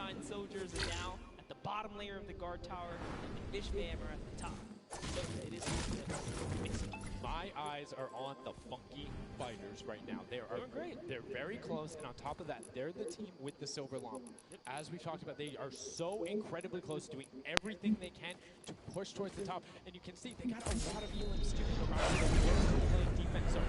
Sunshine Soldiers are now at the bottom layer of the guard tower, and Fish Fam are at the top. So it is mixing. My eyes are on the Funky Fighters right now. They are doing great. They're very close, and on top of that, they're the team with the Silver Llama. As we talked about, they are so incredibly close, doing everything they can to push towards the top. And you can see they got a lot of elims too. They're playing defense, so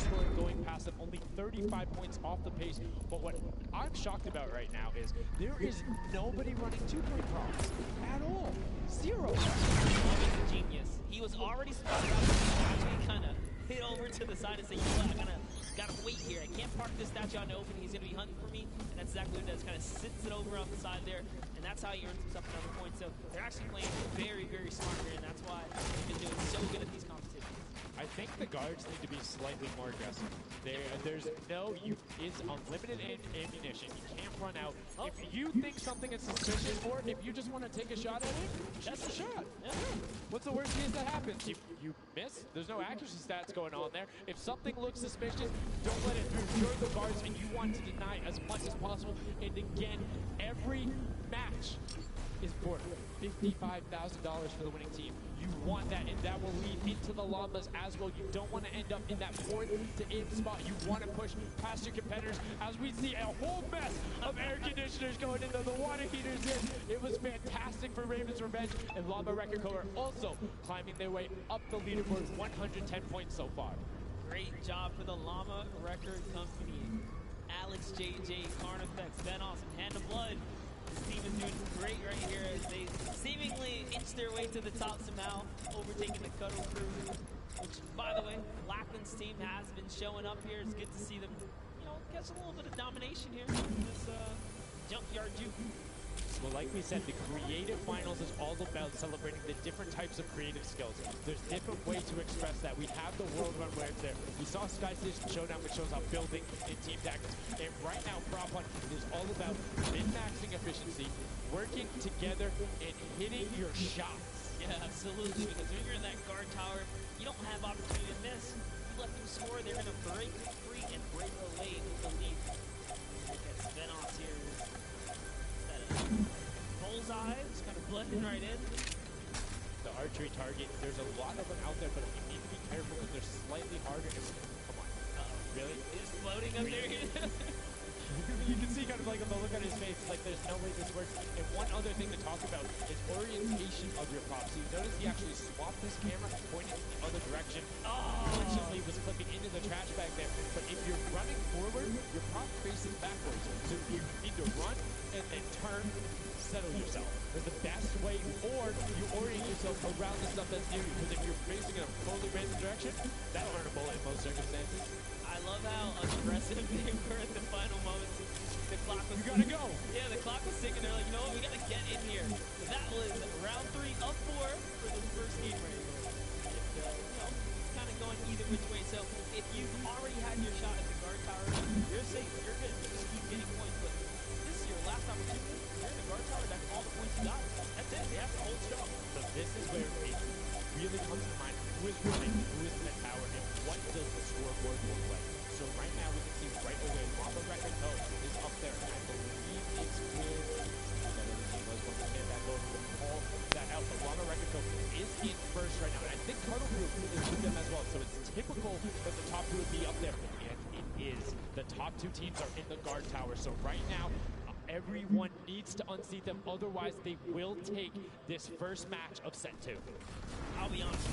scoring going past them, only 35 points off the pace. But what I'm shocked about right now is there is nobody running 2-point procs at all. Zero. He's a genius. He was already spotted out. He kind of hit over to the side and said, you know what, gotta wait here. I can't park this statue on the open. He's gonna be hunting for me. And that's exactly what it does. Kind of sits it over on the side there. And that's how he earns himself another point. So they're actually playing very, very smart here. And that's why they've been doing so good at these competitions. I think the guards need to be slightly more aggressive. There's no, it's unlimited ammunition. You can't run out. Oh. If you think something is suspicious, or if you just want to take a shot at it, shoot a shot. Yeah. What's the worst case that happens? If you miss, there's no accuracy stats going on there. If something looks suspicious, don't let it through. You're the guards, and you want to deny as much as possible. And again, every match is for $55,000 for the winning team. You want that, and that will lead into the Llamas as well. You don't want to end up in that 4th to 8th spot. You want to push past your competitors as we see a whole mess of air conditioners going into the water heaters in. It was fantastic for Raven's Revenge, and Llama Record Co. are also climbing their way up the leaderboard, 110 points so far. Great job for the Llama Record Company. Alex, JJ, Carnifex, Ben Awesome, Hand of Blood. This team is doing great right here as they seemingly inch their way to the top somehow, overtaking the Cuddle Crew. Which, by the way, Lackland's team has been showing up here. It's good to see them, you know, catch a little bit of domination here in this junkyard juke. Well, like we said, the creative finals is all about celebrating the different types of creative skills. There's different ways to express that. We have the World Run where it's there. We saw Sky Station Showdown, which shows off building and team tactics. And right now, Prop Hunt is all about min-maxing efficiency, working together, and hitting your shots. Yeah, absolutely. Because when you're in that guard tower, you don't have opportunity to miss. You let them score, they're going to break free and break away with the lead. Look at Svenos here. Bullseye, just kind of blending right in. The archery target, there's a lot of them out there, but you need to be careful because they're slightly harder. Come on. Really? He's floating up there. You can see kind of like the look on his face, like there's no way this works. And one other thing to talk about is orientation of your props. So you notice he actually swapped his camera, pointing in the other direction. Unfortunately, was clipping into the trash bag there. But if you're running forward, your prop facing backwards. So you need to run and then turn, settle yourself. That's the best way, or you orient yourself around the stuff that's near you. Because if you're facing in a totally random direction, that'll earn a bullet in most circumstances. I love how aggressive they were at the final moments. The clock was... You gotta go! Yeah, the clock was ticking. They're like, you know what, we gotta get in here. That was round 3 of 4 for this first game right here. You know, kind of going either which way. So if you've already had your shot at the guard tower, you're safe, you're good. Just keep getting points. But this is your last opportunity. You're in the guard tower, that's all the points you got. That's it. They have to hold strong. So this is where it really comes to mind. Who is running, who is in the tower, and what does the scoreboard look like? So right now we can see right away, Llama Record Co. is up there. I believe it's with... Let's stand back over to call that out. But Llama Record Co. is in first right now. And I think Cuddle Group is with them as well. So it's typical that the top 2 would be up there. And it is. The top 2 teams are in the guard tower. So right now, everyone needs to unseat them. Otherwise, they will take this first match of set 2. I'll be honest,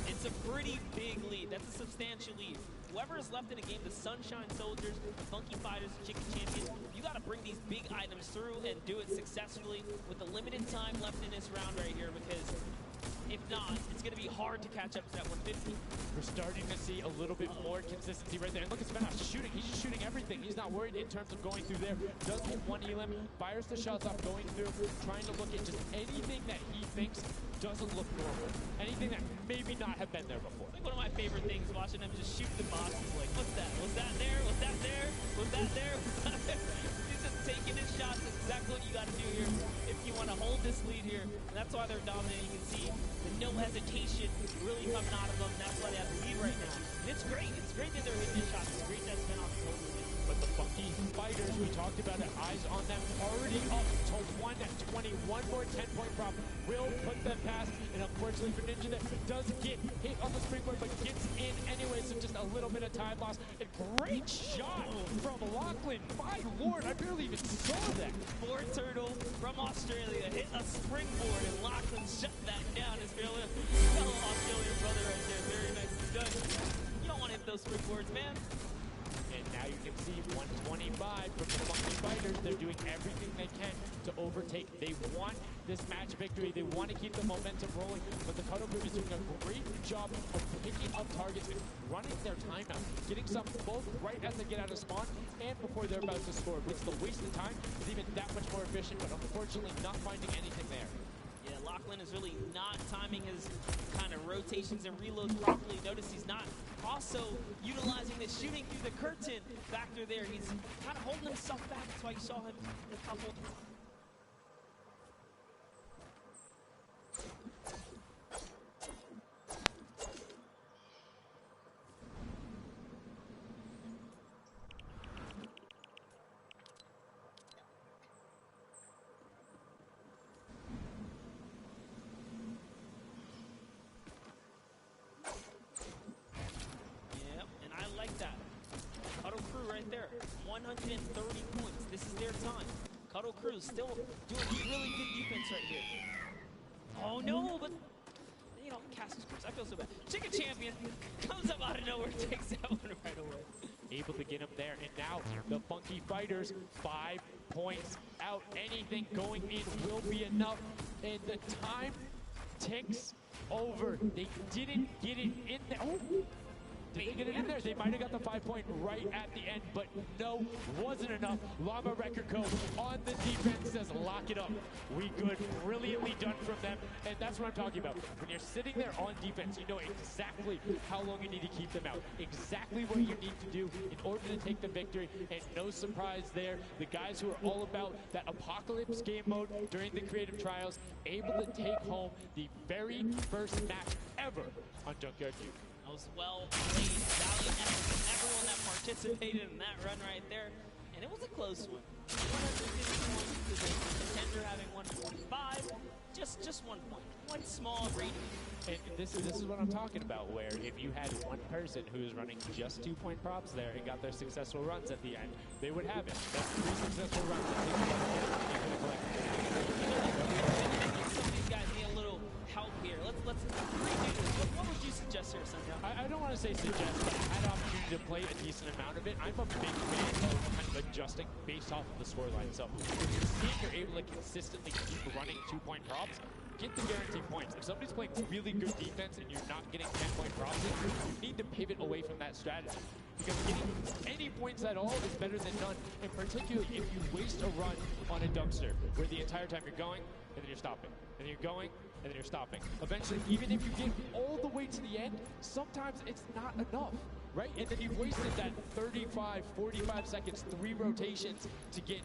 it's a pretty big lead. That's a substantial lead. Whoever is left in the game, the Sunshine Soldiers, the Funky Fighters, the Chicken Champions, you got to bring these big items through and do it successfully with the limited time left in this round right here, because if not, it's going to be hard to catch up to that 150. We're starting to see a little bit more consistency right there. And look at Svenos shooting. He's just shooting everything. He's not worried in terms of going through there. Does hit 1 elim, fires the shots off going through, trying to look at just anything that he thinks doesn't look normal. Anything that maybe not have been there before. I think one of my favorite things, watching them just shoot the boxes, like, what's that? Was that there? Was that there? Was that there? Was that there? He's just taking his shots. That's exactly what you got to do here if you want to hold this lead here. And that's why they're dominating. You can see the no hesitation really coming out of them. That's why they have the lead right now. And it's great. It's great that they're hitting these shots. It's great that Svenos is holding it. But the Funky Fighters, we talked about it, eyes on them, already up to 120. One more 10-point prop will put them past. And unfortunately for Ninja, that does get hit on the springboard, but gets in anyway, so just a little bit of time loss. A great shot from Lachlan. My lord, I barely even saw that. Four Turtle from Australia hit a springboard, and Lachlan shut that down. His fellow Australian brother right there. Very nicely done. You don't want to hit those springboards, man. And now you can see 125 from the Funky Fighters. They're doing everything they can to overtake. They want this match victory. They want to keep the momentum rolling. But the Cuddle Crew is doing a great job of picking up targets and running their timeout. Getting some both right as they get out of spawn and before they're about to score. But it's the waste of time is even that much more efficient, but unfortunately not finding anything there. Yeah, Lachlan is really not timing his kind of rotations and reloads properly. Notice he's not also utilizing the shooting through the curtain factor there. He's kind of holding himself back. That's why you saw him in a couple. There, 130 points. This is their time. Cuddle Crew still doing really good defense right here. Oh no, but you know, Cassius Cruz, I feel so bad. Chicken Champion comes up out of nowhere, takes that one right away. Able to get him there, and now the Funky Fighters 5 points out. Anything going in will be enough, and the time ticks over. They didn't get it in there. Oh. Did they get it in there? They might have got the 5-point right at the end, but no, wasn't enough. Llama Record Co. on the defense says, lock it up. We good. Brilliantly done from them, and that's what I'm talking about. When you're sitting there on defense, you know exactly how long you need to keep them out, exactly what you need to do in order to take the victory, and no surprise there. The guys who are all about that apocalypse game mode during the creative trials, able to take home the very first match ever on Junkyard Youth. That was well played. Valiant effort from everyone that participated in that run right there. And it was a close one. 150 points to the contender having 145. Just 1 point. One small rating. And this is what I'm talking about, where if you had one person who was running just 2-point props there and got their successful runs at the end, they would have it. That's 3 successful runs. I think some of these guys need a little help here. Let's redo this. What would you suggest here, Sundown? I don't want to say suggest, but I had an opportunity to play a decent amount of it. I'm a big fan of kind of adjusting based off of the scoreline. So if you're seeing you're able to consistently keep running 2-point props, get the guaranteed points. If somebody's playing really good defense and you're not getting 10-point props, you need to pivot away from that strategy. Because getting any points at all is better than none. And particularly if you waste a run on a dumpster, where the entire time you're going, and then you're stopping, and then you're going, and then you're stopping. Eventually, even if you get all the way to the end, sometimes it's not enough, right? And then you've wasted that 35, 45 seconds, 3 rotations to get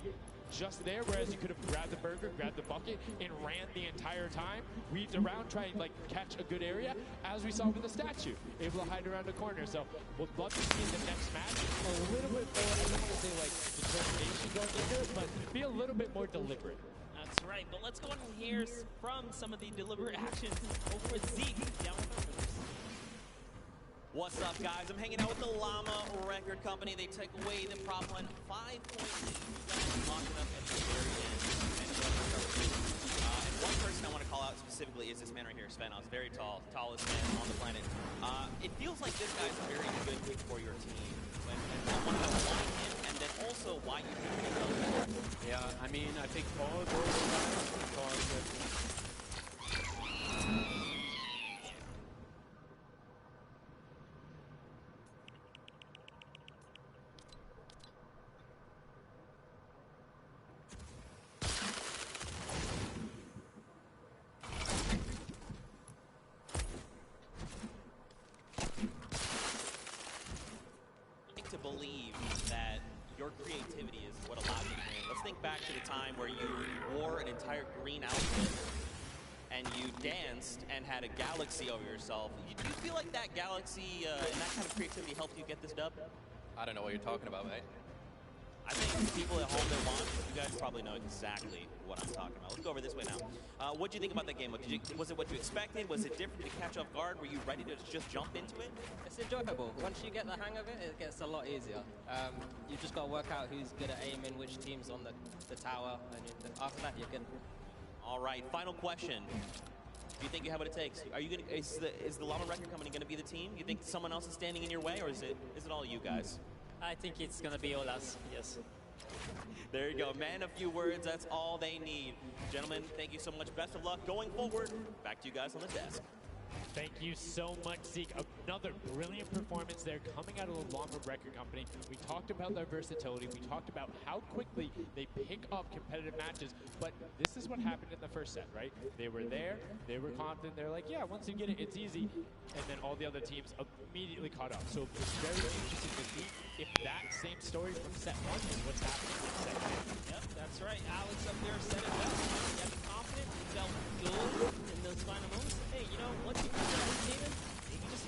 just there, whereas you could have grabbed the burger, grabbed the bucket, and ran the entire time, weaved around, trying to catch a good area, as we saw with the statue, able to hide around the corner. So we'll love to see in the next match a little bit more, I don't want to say determination going into it, but be a little bit more deliberate. That's right, but let's go on and hear from some of the deliberate actions over with Zeke down with us. What's up, guys? I'm hanging out with the Llama Record Company. They took away the prop line 5 points. Locked it up at the very end. And one person I want to call out specifically is this man right here, Svenos. Very tall, tallest man on the planet. It feels like this guy's a very good pick for your team. And I want to know why him, and then also why you picked him. Yeah, I mean, I think all of those guys because to believe that your creativity is what allowed you to win. Let's think back to the time where you wore an entire green outfit and you danced and had a galaxy over yourself. Do you feel like that galaxy and that kind of creativity helped you get this dub? I don't know what you're talking about, mate. I think people at home that watch, you guys probably know exactly what I'm talking about. Let's go over this way now. What did you think about that game? Was it what you expected? Was it different? Did it catch off guard? Were you ready to just jump into it? It's enjoyable. Once you get the hang of it, it gets a lot easier. You just got to work out who's good at aiming, which team's on the tower, and after that, you're good. All right, final question. Do you think you have what it takes? Are you gonna? Is the Llama Record Company going to be the team? You think someone else is standing in your way, or is it all you guys? I think it's gonna be all us, yes. There you go, man. A few words, that's all they need. Gentlemen, thank you so much. Best of luck going forward. Back to you guys on the desk. Thank you so much, Zeke. Another brilliant performance there coming out of the Llama Record Company. We talked about their versatility. We talked about how quickly they pick up competitive matches. But this is what happened in the first set, right? They were there. They were confident. They're like, yeah, once you get it, it's easy. And then all the other teams immediately caught up. So it's very interesting to see if that same story from set one is what's happening in set two. Yep, that's right. Alex up there said it best. He had the confidence. He felt good in those final moments. Hey, you know, once you put that routine in, you can just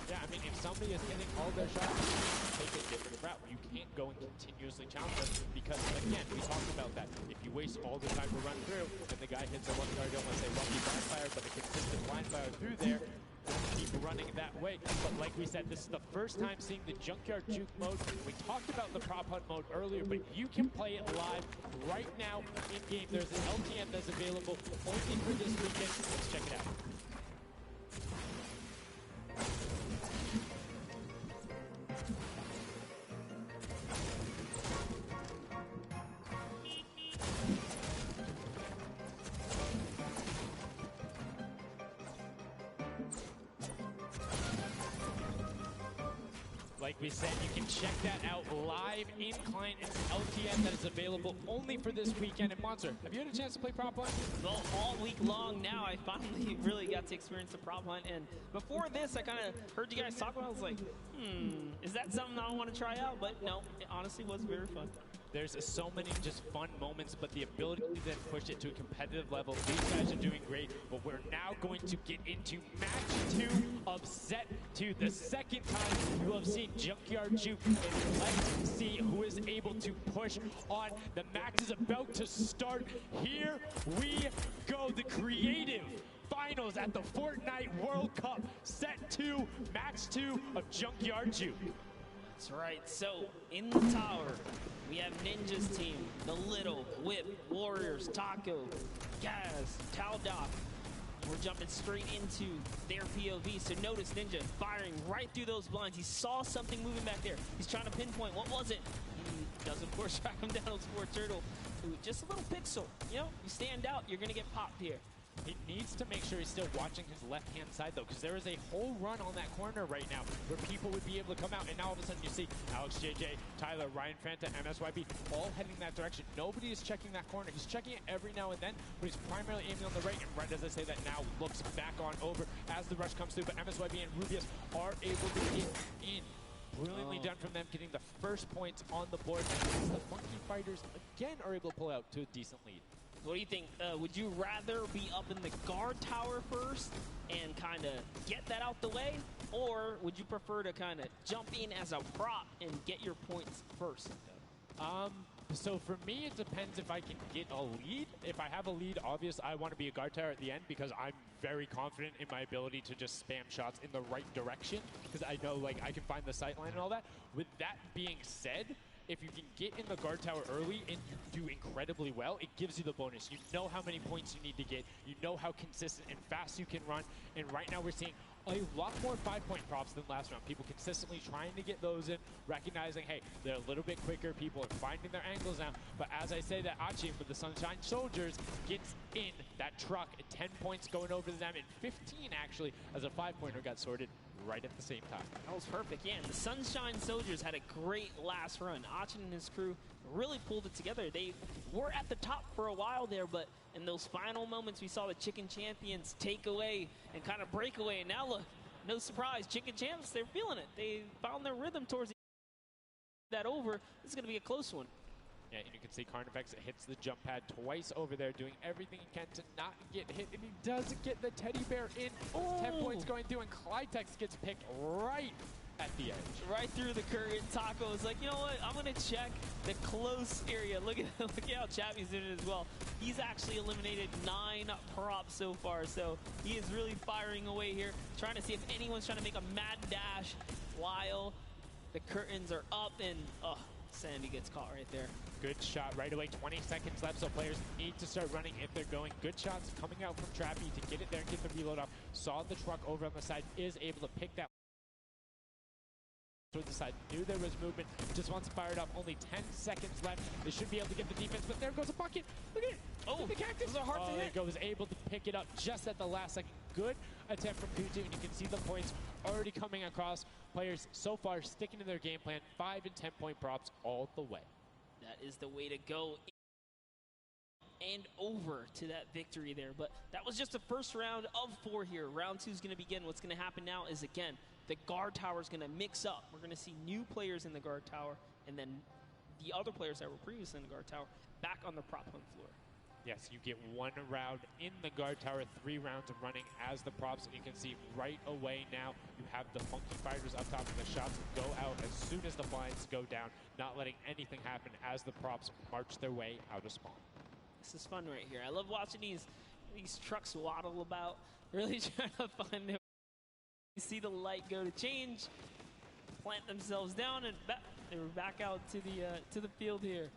Yeah, I mean, if somebody is hitting all their shots, you take a different route. You can't go and continuously challenge them because, again, we talked about that. If you waste all the time to run through, and the guy hits a lucky, I don't want to say lucky blind fire, but a consistent blind fire through there, keep running that way. But like we said, this is the first time seeing the Junkyard Juke mode. We talked about the prop hunt mode earlier, but you can play it live right now in game. There's an LTM that's available only for this weekend. Let's check it out. Like we said, you can check that out live in client. It's LTM that is available only for this weekend. And Monster, have you had a chance to play Prop Hunt? Well, all week long now, I finally really got to experience the prop hunt. And before this, I kind of heard you guys talk about it. I was like, is that something I want to try out? But no, it honestly was very fun. There's so many just fun moments, but the ability to then push it to a competitive level, these guys are doing great, but we're now going to get into match 2 of set 2. The second time you have seen Junkyard Juke, and let's see who is able to push on. The match is about to start. Here we go, the creative finals at the Fortnite World Cup, set 2, match 2 of Junkyard Juke. That's right. So in the tower, we have Ninja's team, the Little, Whip, Warriors, Taco, Gaz, Taldoff. We're jumping straight into their POV. So notice Ninja firing right through those blinds. He saw something moving back there. He's trying to pinpoint. What was it? He does, of course, track him down on Sport Turtle. Ooh, just a little pixel. You know, you stand out, you're going to get popped here. He needs to make sure he's still watching his left-hand side, though, because there is a whole run on that corner right now where people would be able to come out, and now all of a sudden you see Alex JJ, Tyler, Ryan Fanta, MSYB all heading that direction. Nobody is checking that corner. He's checking it every now and then, but he's primarily aiming on the right, and right as I say that now looks back on over as the rush comes through, but MSYB and Rubius are able to get in. Brilliantly done from them, getting the first points on the board, and the Funky Fighters again are able to pull out to a decent lead. What do you think? Would you rather be up in the guard tower first and kind of get that out the way? Or would you prefer to kind of jump in as a prop and get your points first? So for me, it depends if I can get a lead. If I have a lead, obviously I want to be a guard tower at the end because I'm very confident in my ability to just spam shots in the right direction because I know like I can find the sight line and all that. With that being said, if you can get in the guard tower early and you do incredibly well, it gives you the bonus. You know how many points you need to get. You know how consistent and fast you can run. And right now we're seeing a lot more 5-point props than last round. People consistently trying to get those in, recognizing, hey, they're a little bit quicker. People are finding their angles now. But as I say that, Achi with the Sunshine Soldiers gets in that truck. 10 points going over to them, and 15 actually as a 5-pointer got sorted right at the same time. That was perfect. Yeah, and the Sunshine Soldiers had a great last run. Achin and his crew really pulled it together. They were at the top for a while there, but in those final moments, we saw the Chicken Champions take away and kind of break away. And now look, no surprise, Chicken Champs, they're feeling it. They found their rhythm towards that over. This is going to be a close one. Yeah, and you can see Carnifex hits the jump pad twice over there, doing everything he can to not get hit, and he does get the teddy bear in. 10 points going through, and Clytex gets picked right at the edge. Right through the curtain. Taco is like, you know what? I'm going to check the close area. Look at how Chappie's doing it as well. He's actually eliminated 9 props so far, so he is really firing away here, trying to see if anyone's trying to make a mad dash while the curtains are up, and Sandy gets caught right there. Good shot right away. 20 seconds left, so players need to start running if they're going. Good shots coming out from Trappy to get it there and get the reload off. Saw the truck over on the side, is able to pick that toward the side. Knew there was movement, just wants to fire it up. Only 10 seconds left. They should be able to get the defense, but there goes a bucket. Look at it. Oh, the cactus. those are hard to hit. There goes, able to pick it up just at the last second. Good attempt from Kutu, and you can see the points already coming across. Players so far sticking to their game plan. 5 and 10 point props all the way. That is the way to go and over to that victory there. But that was just the first round of 4 here. Round 2 is going to begin. What's going to happen now is, again, the guard tower is going to mix up. We're going to see new players in the guard tower, and then the other players that were previously in the guard tower back on the prop hunt floor. Yes, you get 1 round in the guard tower, 3 rounds of running as the props, and you can see right away now you have the Funky Fighters up top, and the shots go out as soon as the blinds go down, not letting anything happen as the props march their way out of spawn. This is fun right here. I love watching these trucks waddle about, really trying to find them. You see the light go to change, plant themselves down, and they were back out to the field here.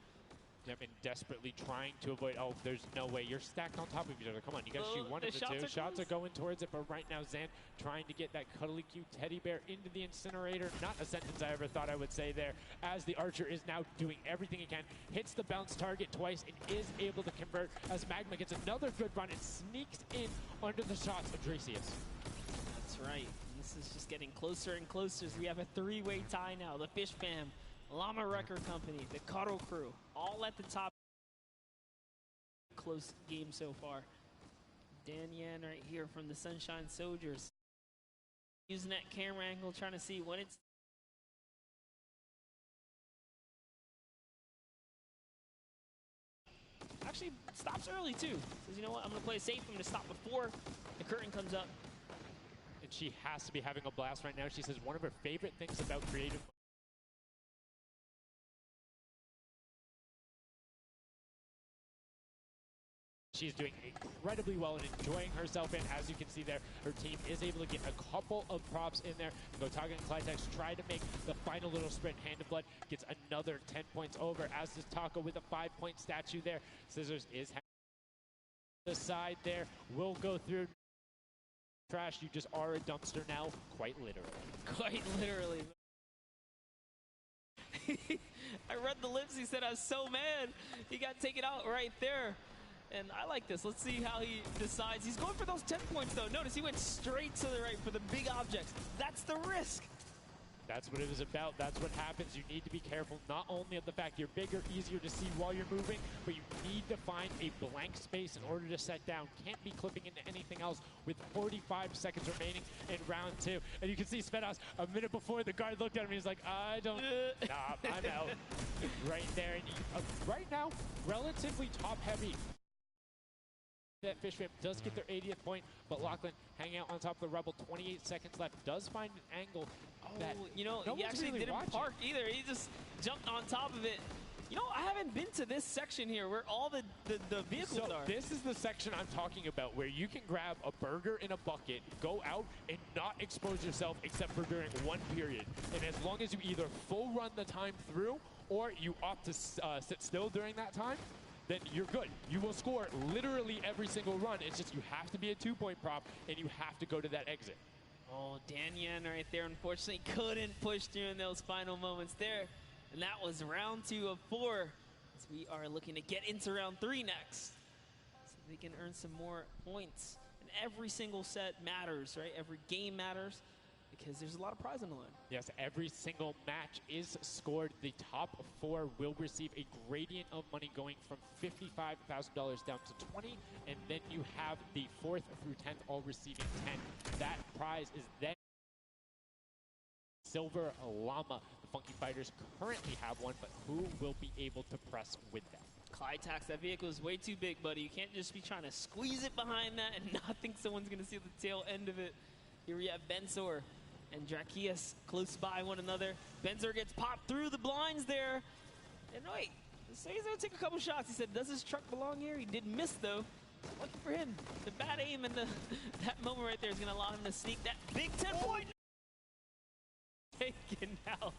Yep, and desperately trying to avoid. Oh, there's no way. You're stacked on top of each other. Come on, you got to shoot one of the two. Shots are going towards it, but right now Zan trying to get that cuddly cute teddy bear into the incinerator. Not a sentence I ever thought I would say there, as the Archer is now doing everything he can. Hits the bounce target twice and is able to convert as Magma gets another good run and sneaks in under the shots of Dracius. That's right. This is just getting closer and closer as we have a 3-way tie now. The Fish Fam, Llama Record Company, the Cuddle Crew, all at the top. Close game so far. Dan Yan right here from the Sunshine Soldiers. Using that camera angle, trying to see when it's... Actually, stops early too. Says, you know what, I'm going to play it safe. I'm going to stop before the curtain comes up. And she has to be having a blast right now. She says one of her favorite things about creative... She's doing incredibly well and enjoying herself, and as you can see there, her team is able to get a couple of props in there. Gotaga and Clytex try to make the final little sprint. Hand of Blood gets another 10 points over, as does Taco with a 5-point statue there. Scissors is the side there, will go through. Trash, you just are a dumpster now, quite literally. Quite literally. I read the lips, he said, I was so mad. He got taken out right there. And I like this. Let's see how he decides. He's going for those 10 points, though. Notice he went straight to the right for the big objects. That's the risk. That's what it was about. That's what happens. You need to be careful, not only of the fact you're bigger, easier to see while you're moving, but you need to find a blank space in order to set down. Can't be clipping into anything else with 45 seconds remaining in round 2. And you can see Svetos a minute before the guard looked at him. He's like, I don't, nah, I'm out. Right there. And right now, relatively top heavy. That Fish Fam does get their 80th point, but Lachlan hanging out on top of the Rebel. 28 seconds left. Does find an angle. That you know, no he actually really didn't watching. park either. He just jumped on top of it. You know, I haven't been to this section here where all the vehicles are. This is the section I'm talking about, where you can grab a burger in a bucket, go out, and not expose yourself except for during one period. And as long as you either full run the time through, or you opt to sit still during that time, then you're good. You will score literally every single run. It's just you have to be a 2-point prop, and you have to go to that exit. Oh, Dan Yan right there, unfortunately, couldn't push through in those final moments there. And that was round 2 of 4. As we are looking to get into round 3 next. So they can earn some more points. And every single set matters, right? Every game matters, because there's a lot of prize on the line. Yes, every single match is scored. The top 4 will receive a gradient of money going from $55,000 down to 20, and then you have the 4th through 10th all receiving 10. That prize is then Silver Llama. The Funky Fighters currently have one, but who will be able to press with them? Clytax, that vehicle is way too big, buddy. You can't just be trying to squeeze it behind that and not think someone's going to see the tail end of it. Here we have Bensor and Drakias close by one another. Benzer gets popped through the blinds there. And wait, so he's gonna take a couple shots. He said, does his truck belong here? He did miss though. Lucky for him. The bad aim and that moment right there is gonna allow him to sneak that big 10-point. Taken out.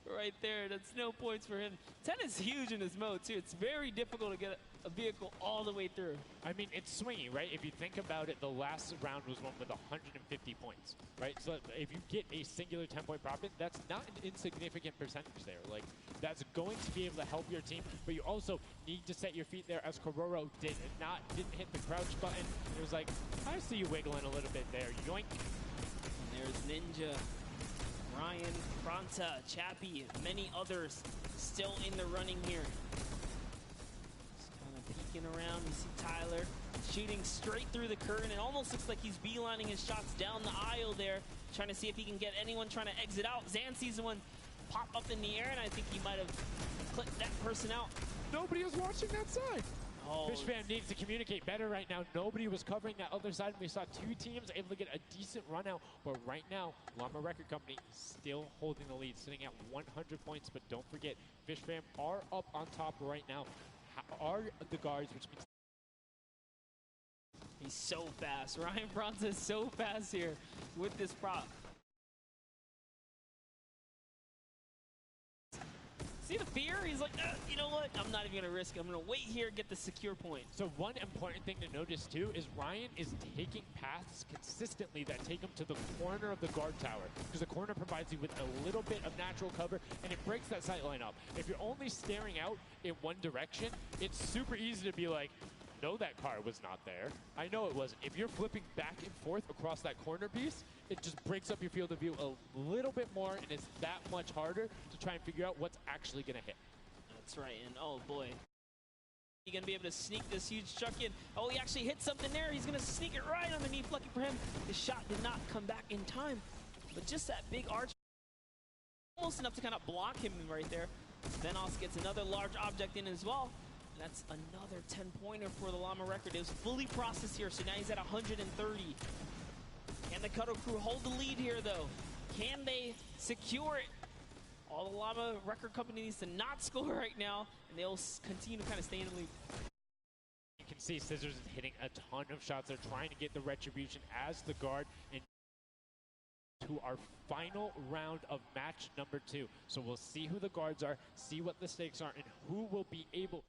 Right there, that's no points for him. 10 is huge in this mode too. It's very difficult to get a vehicle all the way through. I mean, it's swingy, right? If you think about it, the last round was one with 150 points, right? So if you get a singular 10-point profit, that's not an insignificant percentage there. Like, that's going to be able to help your team, but you also need to set your feet there, as Kororo didn't hit the crouch button. It was like, I see you wiggling a little bit there. Yoink. And there's Ninja, Ryan, Fronta, Chappie, and many others still in the running here. Just kind of peeking around. You see Tyler shooting straight through the curtain. It almost looks like he's beelining his shots down the aisle there, trying to see if he can get anyone trying to exit out. Zan sees one pop up in the air, and I think he might have clipped that person out. Nobody was watching that side. Oh, Fishfam needs to communicate better right now. Nobody was covering that other side. We saw two teams able to get a decent run out, but right now, Llama Record Company still holding the lead, sitting at 100 points. But don't forget, Fishfam are up on top right now. Are the guards, which means he's so fast. Ryan Fronta is so fast here with this prop. See the fear? He's like, you know what? I'm not even going to risk it. I'm going to wait here and get the secure point. So one important thing to notice, too, is Ryan is taking paths consistently that take him to the corner of the guard tower, because the corner provides you with a little bit of natural cover, and it breaks that sight line up. If you're only staring out in one direction, it's super easy to be like, no, that car was not there. I know it wasn't. If you're flipping back and forth across that corner piece, it just breaks up your field of view a little bit more, and it's that much harder to try and figure out what's actually going to hit. That's right, and oh boy. He's going to be able to sneak this huge chuck in. Oh, he actually hit something there. He's going to sneak it right underneath. Lucky for him, his shot did not come back in time. But just that big arch, almost enough to kind of block him right there. Venos gets another large object in as well. That's another 10-pointer for the Llama Record. It was fully processed here, so now he's at 130. Can the Cuddle Crew hold the lead here, though? Can they secure it? All the Llama Record Company needs to not score right now, and they'll continue to kind of stay in the lead. You can see Scissors is hitting a ton of shots. They're trying to get the retribution as the guard to our final round of match number 2. So we'll see who the guards are, see what the stakes are, and who will be able